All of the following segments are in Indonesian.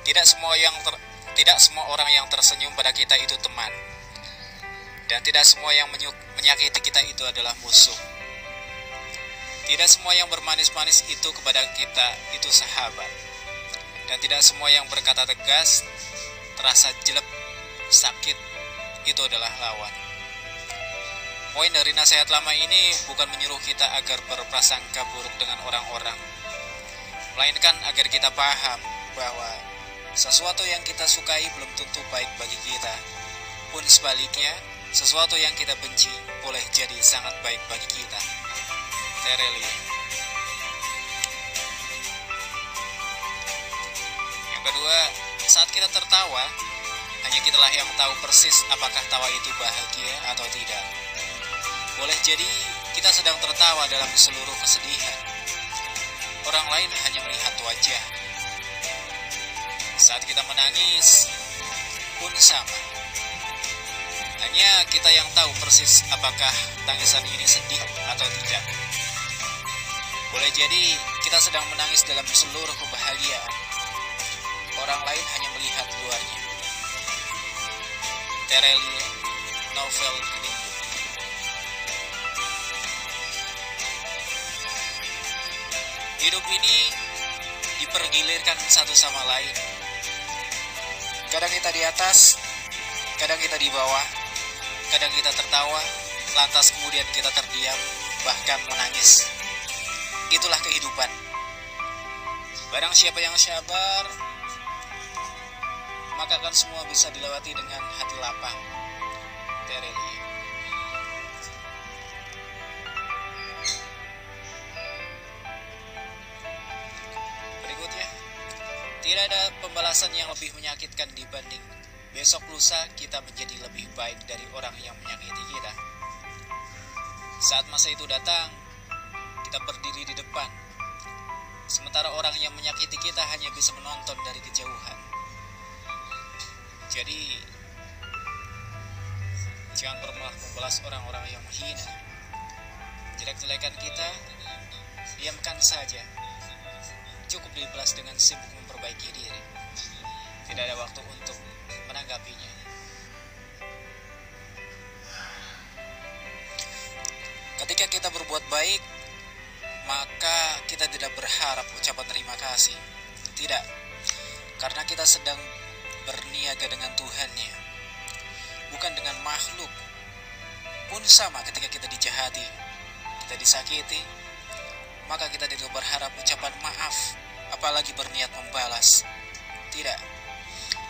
Tidak semua tidak semua orang yang tersenyum pada kita itu teman, dan tidak semua yang menyakiti kita itu adalah musuh. Tidak semua yang bermanis-manis itu kepada kita itu sahabat, dan tidak semua yang berkata tegas, terasa jelek, sakit itu adalah lawan. Poin dari nasihat lama ini bukan menyuruh kita agar berprasangka buruk dengan orang-orang, melainkan agar kita paham bahwa sesuatu yang kita sukai belum tentu baik bagi kita. Pun sebaliknya, sesuatu yang kita benci boleh jadi sangat baik bagi kita. Terelie. Yang kedua, saat kita tertawa, hanya kitalah yang tahu persis apakah tawa itu bahagia atau tidak. Boleh jadi kita sedang tertawa dalam seluruh kesedihan. Orang lain hanya melihat wajah. Saat kita menangis pun sama. Hanya kita yang tahu persis apakah tangisan ini sedih atau tidak. Boleh jadi kita sedang menangis dalam seluruh kebahagiaan. Orang lain hanya melihat luarnya. Terelie, novel rindu. Hidup ini dipergilirkan satu sama lain. Kadang kita di atas, kadang kita di bawah, kadang kita tertawa, lantas kemudian kita terdiam, bahkan menangis. Itulah kehidupan. Barang siapa yang sabar, maka akan semua bisa dilewati dengan hati lapang. Terelie. Berikutnya, tidak ada pembalasan yang lebih menyakitkan dibanding besok lusa kita menjadi lebih baik dari orang yang menyakiti kita. Saat masa itu datang, kita berdiri di depan, sementara orang yang menyakiti kita hanya bisa menonton dari kejauhan. Jadi, jangan pernah membalas orang-orang yang menghina, jelek-jelekan kita, diamkan saja. Cukup dibalas dengan sibuk memperbaiki diri. Tidak ada waktu untuk menanggapinya. Ketika kita berbuat baik, maka kita tidak berharap ucapan terima kasih. Tidak, karena kita sedang berniaga dengan Tuhan-Nya, bukan dengan makhluk. Pun sama ketika kita dijahati, kita disakiti, maka kita tidak berharap ucapan maaf, apalagi berniat membalas. Tidak,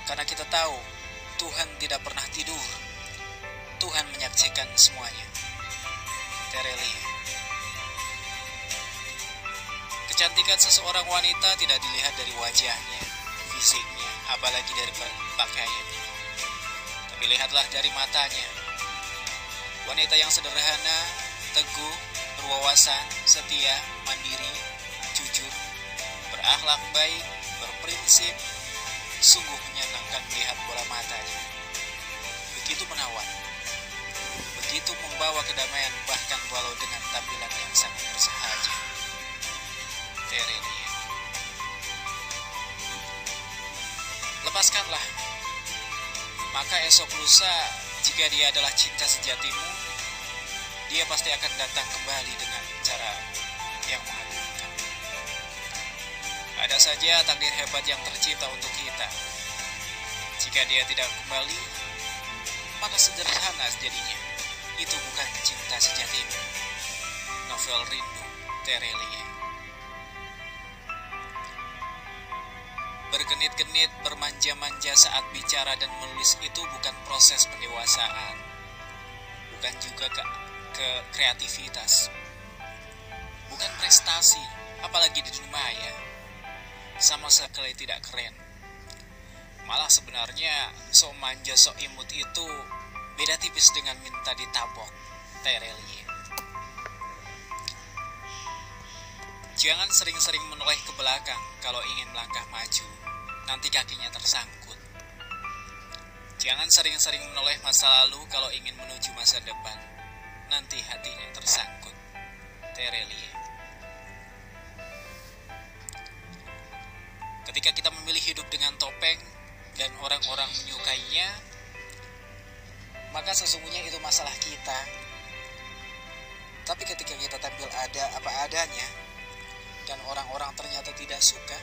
karena kita tahu Tuhan tidak pernah tidur. Tuhan menyaksikan semuanya. Terelie. Kecantikan seseorang wanita tidak dilihat dari wajahnya, fisiknya, apalagi dari pakaiannya, tapi lihatlah dari matanya. Wanita yang sederhana, teguh, berwawasan, setia, mandiri, jujur, berakhlak baik, berprinsip, sungguh menyenangkan melihat bola matanya. Begitu menawan, begitu membawa kedamaian, bahkan walau dengan tampilan yang sangat bersahaja. Terelie. Lepaskanlah, maka esok lusa jika dia adalah cinta sejatimu, dia pasti akan datang kembali dengan cara yang mengagumkan. Ada saja takdir hebat yang tercipta untuk kita. Jika dia tidak kembali, maka sederhana jadinya. Itu bukan cinta sejatimu. Novel rindu, Terelie. Bergenit-genit, bermanja-manja saat bicara dan menulis itu bukan proses pendewasaan, bukan juga ke kreativitas, bukan prestasi, apalagi di dunia maya. Sama sekali tidak keren. Malah sebenarnya sok manja, sok imut itu beda tipis dengan minta ditabok. Terelie. Jangan sering-sering menoleh ke belakang kalau ingin melangkah maju, nanti kakinya tersangkut. Jangan sering-sering menoleh masa lalu kalau ingin menuju masa depan, nanti hatinya tersangkut. Terelie. Ketika kita memilih hidup dengan topeng dan orang-orang menyukainya, maka sesungguhnya itu masalah kita. Tapi ketika kita tampil ada apa adanya dan orang-orang ternyata tidak suka,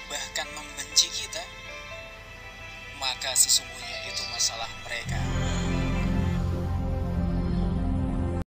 bahkan membenci kita, maka sesungguhnya itu masalah mereka.